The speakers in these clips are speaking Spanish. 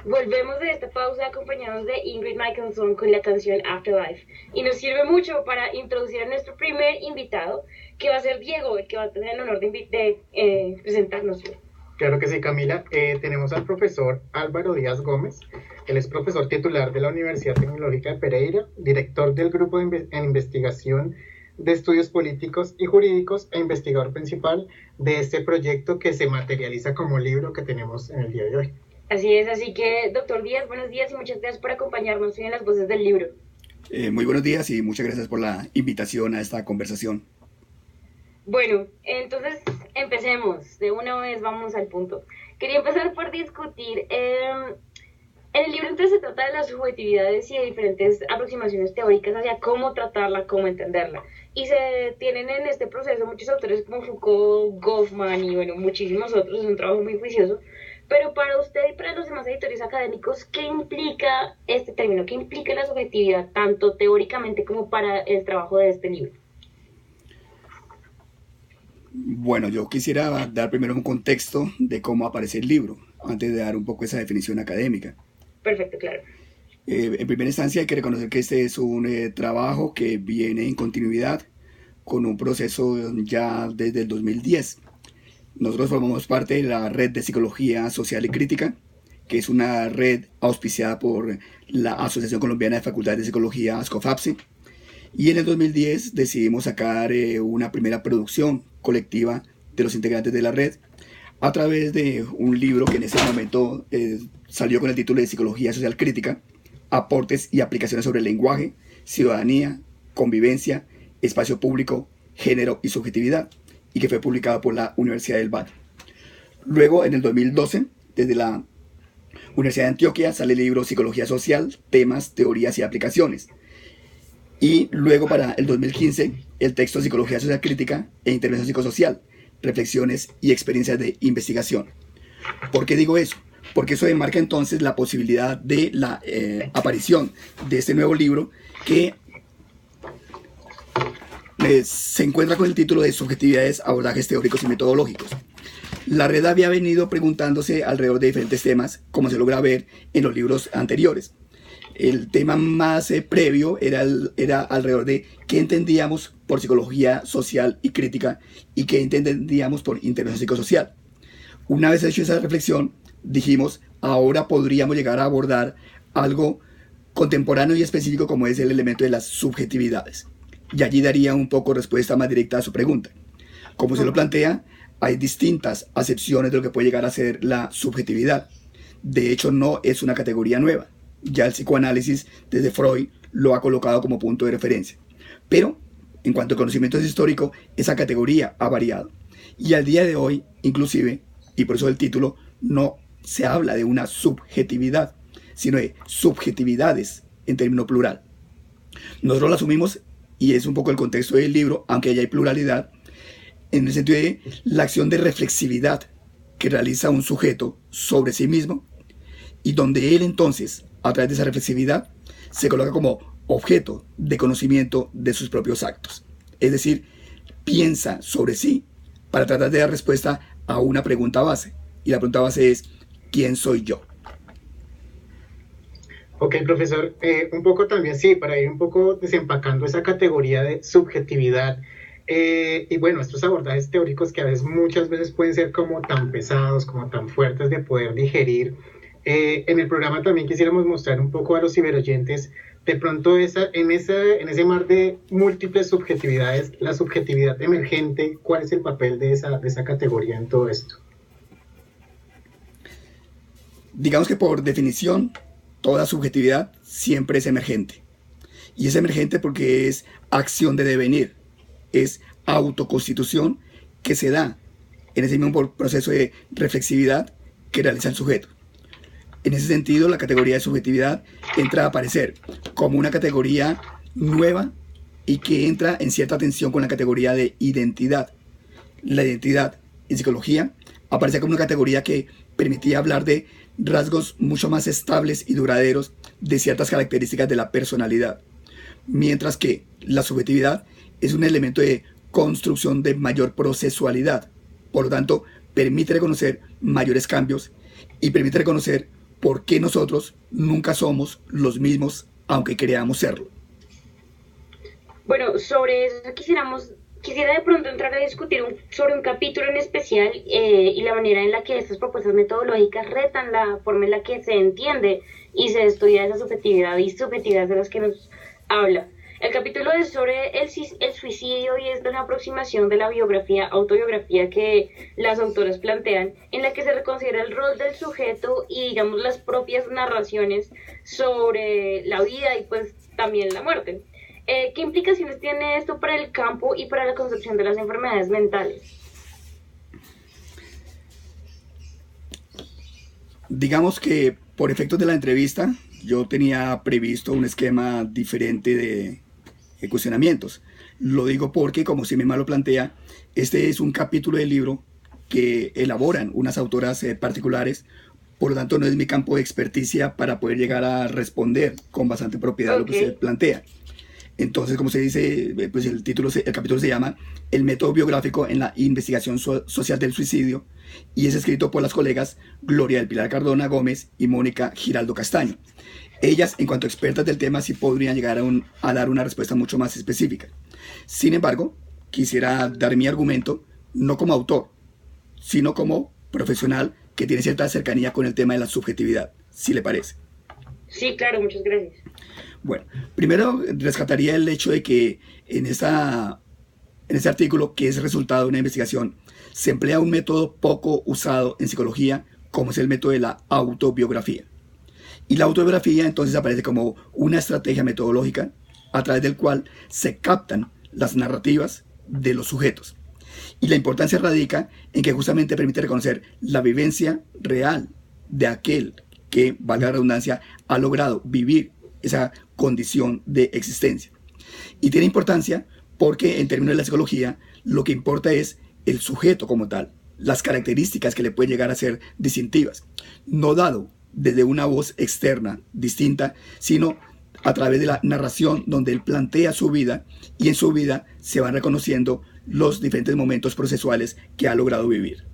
Volvemos de esta pausa acompañados de Ingrid Michaelson con la canción Afterlife. Y nos sirve mucho para introducir a nuestro primer invitado, que va a ser Diego, el que va a tener el honor de presentarnos. Claro que sí, Camila. Tenemos al profesor Álvaro Díaz Gómez. Él es profesor titular de la Universidad Tecnológica de Pereira, director del Grupo en Investigación de Estudios Políticos y Jurídicos e investigador principal de este proyecto que se materializa como libro que tenemos en el día de hoy. Así es, así que, doctor Díaz, buenos días y muchas gracias por acompañarnos hoy en las voces del libro. Muy buenos días y muchas gracias por la invitación a esta conversación. Bueno, entonces empecemos, de una vez vamos al punto. Quería empezar por discutir, en el libro entonces se trata de las subjetividades y de diferentes aproximaciones teóricas hacia cómo tratarla, cómo entenderla. Y se tienen en este proceso muchos autores como Foucault, Goffman y bueno, muchísimos otros, es un trabajo muy juicioso. Pero para usted y para los demás editores académicos, ¿qué implica este término? ¿Qué implica la subjetividad, tanto teóricamente como para el trabajo de este libro? Bueno, yo quisiera dar primero un contexto de cómo aparece el libro, antes de dar un poco esa definición académica. Perfecto, claro. En primera instancia hay que reconocer que este es un trabajo que viene en continuidad con un proceso ya desde el 2010. Nosotros formamos parte de la Red de Psicología Social y Crítica, que es una red auspiciada por la Asociación Colombiana de Facultades de Psicología, ASCOFAPSE, y en el 2010 decidimos sacar una primera producción colectiva de los integrantes de la red a través de un libro que en ese momento salió con el título de Psicología Social Crítica, aportes y aplicaciones sobre el lenguaje, ciudadanía, convivencia, espacio público, género y subjetividad, y que fue publicado por la Universidad del Valle. Luego, en el 2012, desde la Universidad de Antioquia sale el libro Psicología Social, temas, teorías y aplicaciones. Y luego para el 2015, el texto Psicología Social Crítica e Intervención Psicosocial, reflexiones y experiencias de investigación. ¿Por qué digo eso? Porque eso demarca entonces la posibilidad de la aparición de este nuevo libro que se encuentra con el título de Subjetividades, abordajes teóricos y metodológicos. La red había venido preguntándose alrededor de diferentes temas, como se logra ver en los libros anteriores. El tema más previo era alrededor de qué entendíamos por psicología social y crítica y qué entendíamos por intervención psicosocial. Una vez hecho esa reflexión, dijimos, ahora podríamos llegar a abordar algo contemporáneo y específico como es el elemento de las subjetividades. Y allí daría un poco respuesta más directa a su pregunta. Como se lo plantea, hay distintas acepciones de lo que puede llegar a ser la subjetividad. De hecho, no es una categoría nueva. Ya el psicoanálisis desde Freud lo ha colocado como punto de referencia. Pero, en cuanto al conocimiento histórico, esa categoría ha variado. Y al día de hoy, inclusive, y por eso el título, no se habla de una subjetividad, sino de subjetividades en término plural. Nosotros lo asumimos, y es un poco el contexto del libro, aunque ya hay pluralidad, en el sentido de la acción de reflexividad que realiza un sujeto sobre sí mismo, y donde él entonces, a través de esa reflexividad, se coloca como objeto de conocimiento de sus propios actos. Es decir, piensa sobre sí para tratar de dar respuesta a una pregunta base. Y la pregunta base es, ¿quién soy yo? Ok, profesor, un poco también, sí, para ir un poco desempacando esa categoría de subjetividad. Y bueno, estos abordajes teóricos que a veces, muchas veces pueden ser como tan pesados, como tan fuertes de poder digerir. En el programa también quisiéramos mostrar un poco a los ciberoyentes, de pronto en ese mar de múltiples subjetividades, la subjetividad emergente, ¿cuál es el papel de esa categoría en todo esto? Digamos que por definición, toda subjetividad siempre es emergente. Y es emergente porque es acción de devenir, es autoconstitución que se da en ese mismo proceso de reflexividad que realiza el sujeto. En ese sentido, la categoría de subjetividad entra a aparecer como una categoría nueva y que entra en cierta tensión con la categoría de identidad. La identidad en psicología aparece como una categoría que permitía hablar de rasgos mucho más estables y duraderos de ciertas características de la personalidad, mientras que la subjetividad es un elemento de construcción de mayor procesualidad. Por lo tanto, permite reconocer mayores cambios y permite reconocer por qué nosotros nunca somos los mismos aunque creamos serlo. Bueno, sobre eso quisiera de pronto entrar a discutir sobre un capítulo en especial y la manera en la que estas propuestas metodológicas retan la forma en la que se entiende y se estudia esa subjetividad y subjetividad de las que nos habla. El capítulo es sobre el suicidio y es de una aproximación de la autobiografía que las autoras plantean, en la que se reconsidera el rol del sujeto y, digamos, las propias narraciones sobre la vida y pues también la muerte. ¿Qué implicaciones tiene esto para el campo y para la concepción de las enfermedades mentales? Digamos que por efectos de la entrevista yo tenía previsto un esquema diferente de cuestionamientos. Lo digo porque, como si mi lo plantea, este es un capítulo del libro que elaboran unas autoras particulares, por lo tanto no es mi campo de experticia para poder llegar a responder con bastante propiedad lo que se plantea. Entonces, como se dice, pues el capítulo se llama El método biográfico en la investigación social del suicidio y es escrito por las colegas Gloria del Pilar Cardona Gómez y Mónica Giraldo Castaño. Ellas, en cuanto a expertas del tema, sí podrían llegar a dar una respuesta mucho más específica. Sin embargo, quisiera dar mi argumento no como autor, sino como profesional que tiene cierta cercanía con el tema de la subjetividad, si le parece. Sí, claro, muchas gracias. Bueno, primero rescataría el hecho de que en este artículo, que es resultado de una investigación, se emplea un método poco usado en psicología, como es el método de la autobiografía. Y la autobiografía entonces aparece como una estrategia metodológica a través del cual se captan las narrativas de los sujetos. Y la importancia radica en que justamente permite reconocer la vivencia real de aquel que, valga la redundancia, ha logrado vivir esa condición de existencia. Y tiene importancia porque en términos de la psicología lo que importa es el sujeto como tal, las características que le pueden llegar a ser distintivas, no dado desde una voz externa distinta, sino a través de la narración donde él plantea su vida y en su vida se van reconociendo los diferentes momentos procesuales que ha logrado vivir.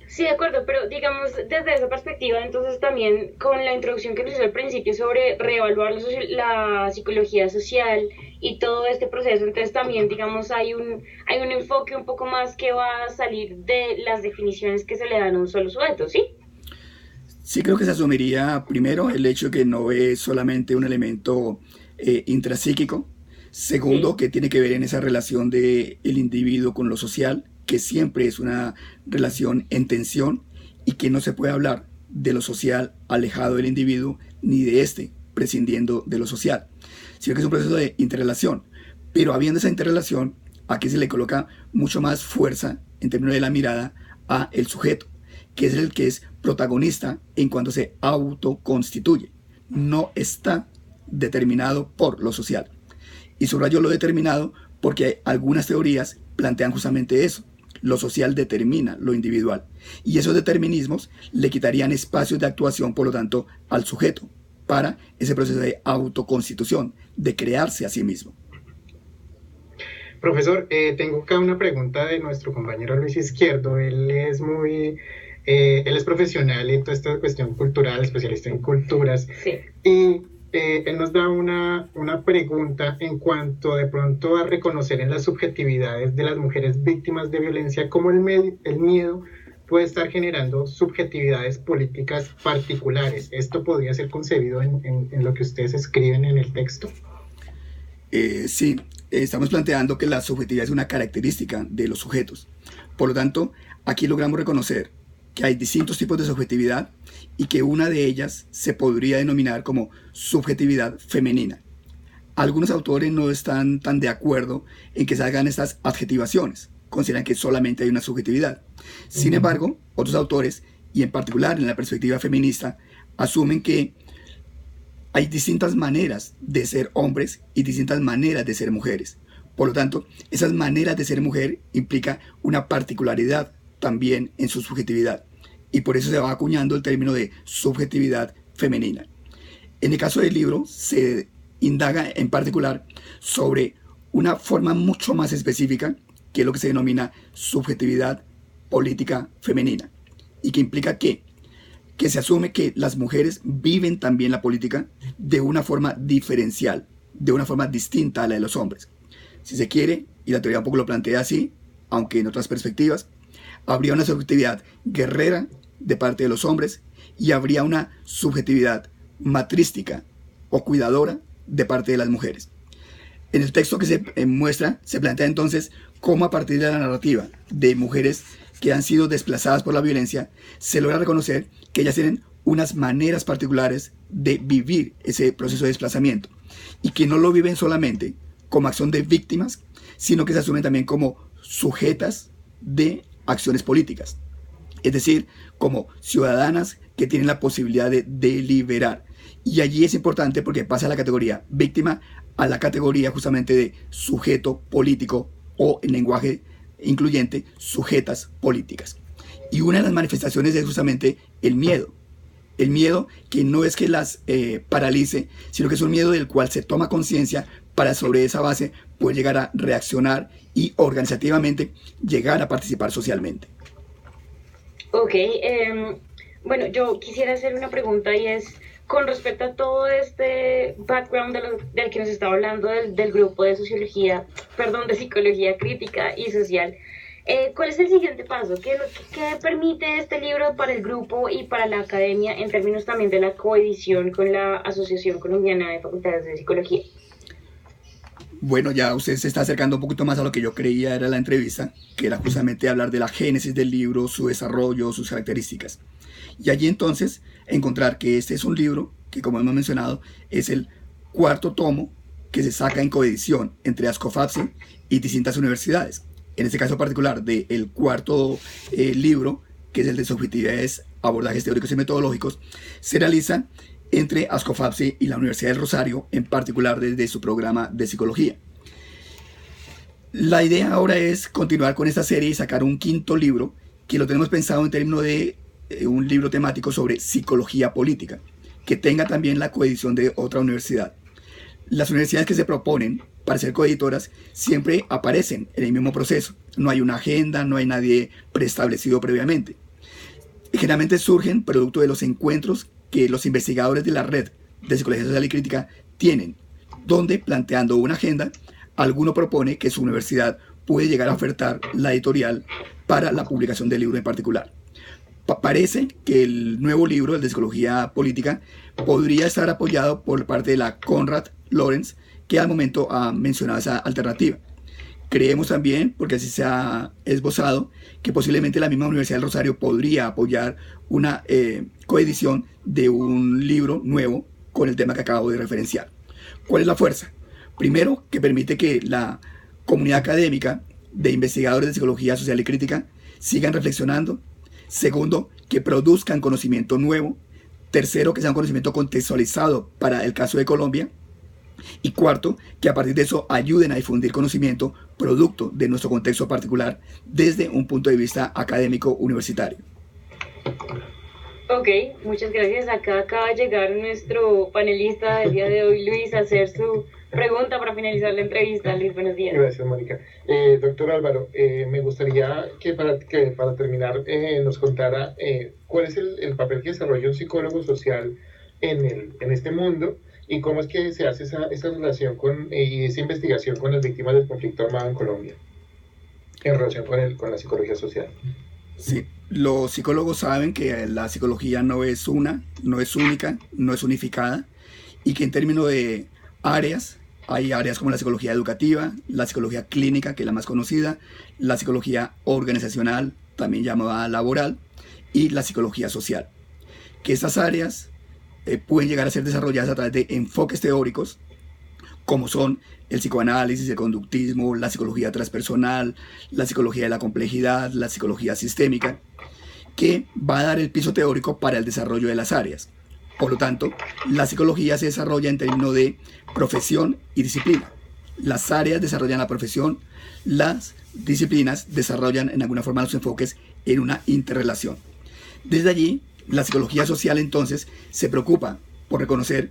Sí, de acuerdo, pero digamos desde esa perspectiva, entonces también con la introducción que nos hizo al principio sobre reevaluar la psicología social y todo este proceso, entonces también digamos hay un enfoque un poco más que va a salir de las definiciones que se le dan a un solo sujeto, ¿sí? Sí, creo que se asumiría primero el hecho de que no es solamente un elemento intrapsíquico, segundo, sí, que tiene que ver en esa relación del individuo con lo social, que siempre es una relación en tensión y que no se puede hablar de lo social alejado del individuo ni de este prescindiendo de lo social, sino que es un proceso de interrelación. Pero habiendo esa interrelación, aquí se le coloca mucho más fuerza en términos de la mirada a el sujeto, que es el que es protagonista en cuanto se autoconstituye. No está determinado por lo social. Y subrayo lo determinado porque algunas teorías plantean justamente eso. Lo social determina lo individual. Y esos determinismos le quitarían espacios de actuación, por lo tanto, al sujeto para ese proceso de autoconstitución, de crearse a sí mismo. Profesor, tengo acá una pregunta de nuestro compañero Luis Izquierdo. Él es profesional en toda esta cuestión cultural, especialista en culturas. Sí. Y él nos da una pregunta en cuanto de pronto a reconocer en las subjetividades de las mujeres víctimas de violencia cómo el miedo puede estar generando subjetividades políticas particulares. ¿Esto podría ser concebido en lo que ustedes escriben en el texto? Sí, estamos planteando que la subjetividad es una característica de los sujetos. Por lo tanto, aquí logramos reconocer que hay distintos tipos de subjetividad y que una de ellas se podría denominar como subjetividad femenina. Algunos autores no están tan de acuerdo en que se hagan estas adjetivaciones, consideran que solamente hay una subjetividad. Sin embargo, otros autores, y en particular en la perspectiva feminista, asumen que hay distintas maneras de ser hombres y distintas maneras de ser mujeres. Por lo tanto, esas maneras de ser mujer implican una particularidad también en su subjetividad, y por eso se va acuñando el término de subjetividad femenina. En el caso del libro se indaga en particular sobre una forma mucho más específica, que es lo que se denomina subjetividad política femenina, y que implica que que se asume que las mujeres viven también la política de una forma diferencial, de una forma distinta a la de los hombres. Si se quiere, y la teoría un poco lo plantea así, aunque en otras perspectivas, habría una subjetividad guerrera de parte de los hombres y habría una subjetividad matrística o cuidadora de parte de las mujeres. En el texto que se muestra, se plantea entonces cómo a partir de la narrativa de mujeres que han sido desplazadas por la violencia, se logra reconocer que ellas tienen unas maneras particulares de vivir ese proceso de desplazamiento y que no lo viven solamente como acción de víctimas, sino que se asumen también como sujetas de acciones políticas, es decir, como ciudadanas que tienen la posibilidad de deliberar. Y allí es importante porque pasa a la categoría víctima a la categoría justamente de sujeto político o, en lenguaje incluyente, sujetas políticas. Y una de las manifestaciones es justamente el miedo. El miedo que no es que las paralice, sino que es un miedo del cual se toma conciencia para sobre esa base poder llegar a reaccionar y organizativamente llegar a participar socialmente. Ok, bueno, yo quisiera hacer una pregunta y es con respecto a todo este background del que nos estaba hablando del grupo de de psicología crítica y social. ¿Cuál es el siguiente paso? ¿Qué permite este libro para el grupo y para la academia en términos también de la coedición con la Asociación Colombiana de Facultades de Psicología? Bueno, ya usted se está acercando un poquito más a lo que yo creía era la entrevista, que era justamente hablar de la génesis del libro, su desarrollo, sus características. Y allí entonces encontrar que este es un libro que, como hemos mencionado, es el cuarto tomo que se saca en coedición entre Ascofapsi y distintas universidades. En este caso particular del cuarto libro, que es el de subjetividades, abordajes teóricos y metodológicos, se realiza entre Ascofapsi y la Universidad del Rosario, en particular desde su programa de psicología. La idea ahora es continuar con esta serie y sacar un quinto libro, que lo tenemos pensado en términos de un libro temático sobre psicología política, que tenga también la coedición de otra universidad. Las universidades que se proponen para ser coeditoras siempre aparecen en el mismo proceso. No hay una agenda, no hay nadie preestablecido previamente. Y generalmente surgen producto de los encuentros que los investigadores de la red de psicología social y crítica tienen, donde, planteando una agenda, alguno propone que su universidad puede llegar a ofertar la editorial para la publicación del libro en particular. Parece que el nuevo libro, el de psicología política, podría estar apoyado por parte de la Konrad Lorenz, que al momento ha mencionado esa alternativa. Creemos también, porque así se ha esbozado, que posiblemente la misma Universidad del Rosario podría apoyar una coedición de un libro nuevo con el tema que acabo de referenciar. ¿Cuál es la fuerza? Primero, que permite que la comunidad académica de investigadores de psicología social y crítica sigan reflexionando. Segundo, que produzcan conocimiento nuevo. Tercero, que sea un conocimiento contextualizado para el caso de Colombia. Y cuarto, que a partir de eso ayuden a difundir conocimiento producto de nuestro contexto particular desde un punto de vista académico universitario. Ok, muchas gracias. Acá acaba de llegar nuestro panelista del día de hoy, Luis, a hacer su pregunta para finalizar la entrevista. Luis, buenos días. Gracias, Mónica. Doctor Álvaro, me gustaría que para terminar nos contara cuál es el papel que desarrolla un psicólogo social en este mundo y cómo es que se hace esa relación y esa investigación con las víctimas del conflicto armado en Colombia en relación con la psicología social. Sí, los psicólogos saben que la psicología no es única, no es unificada, y que en términos de áreas, hay áreas como la psicología educativa, la psicología clínica, que es la más conocida, la psicología organizacional, también llamada laboral, y la psicología social. Que estas áreas pueden llegar a ser desarrolladas a través de enfoques teóricos, como son el psicoanálisis, el conductismo, la psicología transpersonal, la psicología de la complejidad, la psicología sistémica, que va a dar el piso teórico para el desarrollo de las áreas. Por lo tanto, la psicología se desarrolla en términos de profesión y disciplina. Las áreas desarrollan la profesión, las disciplinas desarrollan en alguna forma los enfoques en una interrelación. Desde allí, la psicología social entonces se preocupa por reconocer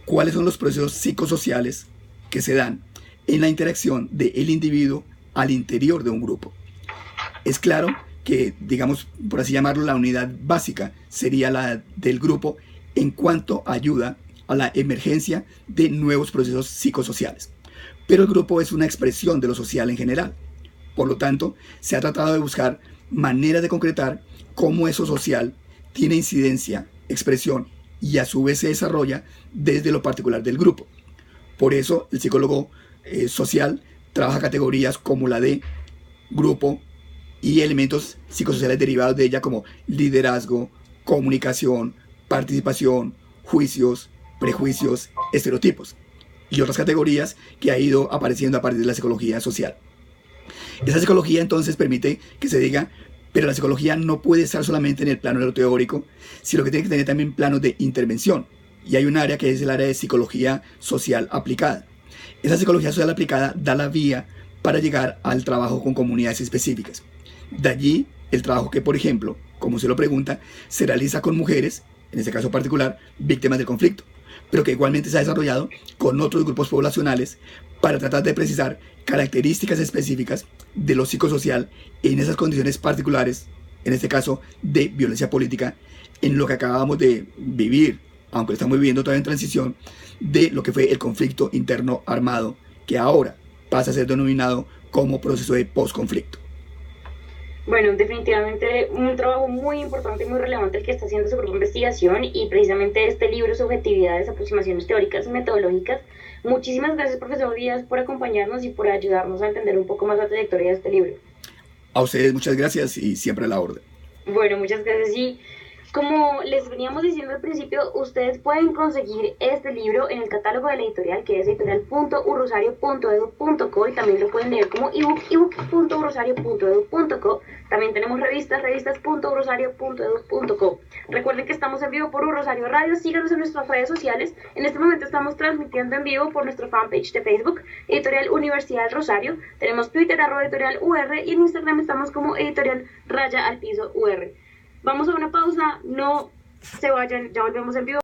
cuáles son los procesos psicosociales que se dan en la interacción del individuo al interior de un grupo. Es claro que, digamos, por así llamarlo, la unidad básica sería la del grupo en cuanto a ayuda a la emergencia de nuevos procesos psicosociales. Pero el grupo es una expresión de lo social en general. Por lo tanto, se ha tratado de buscar maneras de concretar cómo eso social tiene incidencia, expresión y a su vez se desarrolla desde lo particular del grupo. Por eso el psicólogo social trabaja categorías como la de grupo y elementos psicosociales derivados de ella como liderazgo, comunicación, participación, juicios, prejuicios, estereotipos y otras categorías que ha ido apareciendo a partir de la psicología social. Esa psicología entonces permite que se diga, pero la psicología no puede estar solamente en el plano de lo teórico, sino que tiene que tener también planos de intervención. Y hay un área que es el área de psicología social aplicada. Esa psicología social aplicada da la vía para llegar al trabajo con comunidades específicas. De allí el trabajo que, por ejemplo, como se lo pregunta, se realiza con mujeres, en este caso particular, víctimas del conflicto, pero que igualmente se ha desarrollado con otros grupos poblacionales para tratar de precisar características específicas de lo psicosocial en esas condiciones particulares, en este caso de violencia política, en lo que acabamos de vivir, aunque lo estamos viviendo todavía en transición, de lo que fue el conflicto interno armado, que ahora pasa a ser denominado como proceso de posconflicto. Bueno, definitivamente un trabajo muy importante y muy relevante el que está haciendo su grupo de investigación y precisamente este libro, Subjetividades, aproximaciones teóricas y metodológicas. Muchísimas gracias, profesor Díaz, por acompañarnos y por ayudarnos a entender un poco más la trayectoria de este libro. A ustedes muchas gracias y siempre a la orden. Bueno, muchas gracias. Y como les veníamos diciendo al principio, ustedes pueden conseguir este libro en el catálogo de la editorial, que es editorial.urrosario.edu.co, y también lo pueden leer como ebook, ebook.urrosario.edu.co. También tenemos revistas, revistas.urrosario.edu.co. Recuerden que estamos en vivo por Urrosario Radio, síganos en nuestras redes sociales. En este momento estamos transmitiendo en vivo por nuestro fanpage de Facebook, Editorial Universidad del Rosario. Tenemos Twitter, @editorial.ur, y en Instagram estamos como editorial_UR. Vamos a una pausa, no se vayan, ya volvemos en vivo.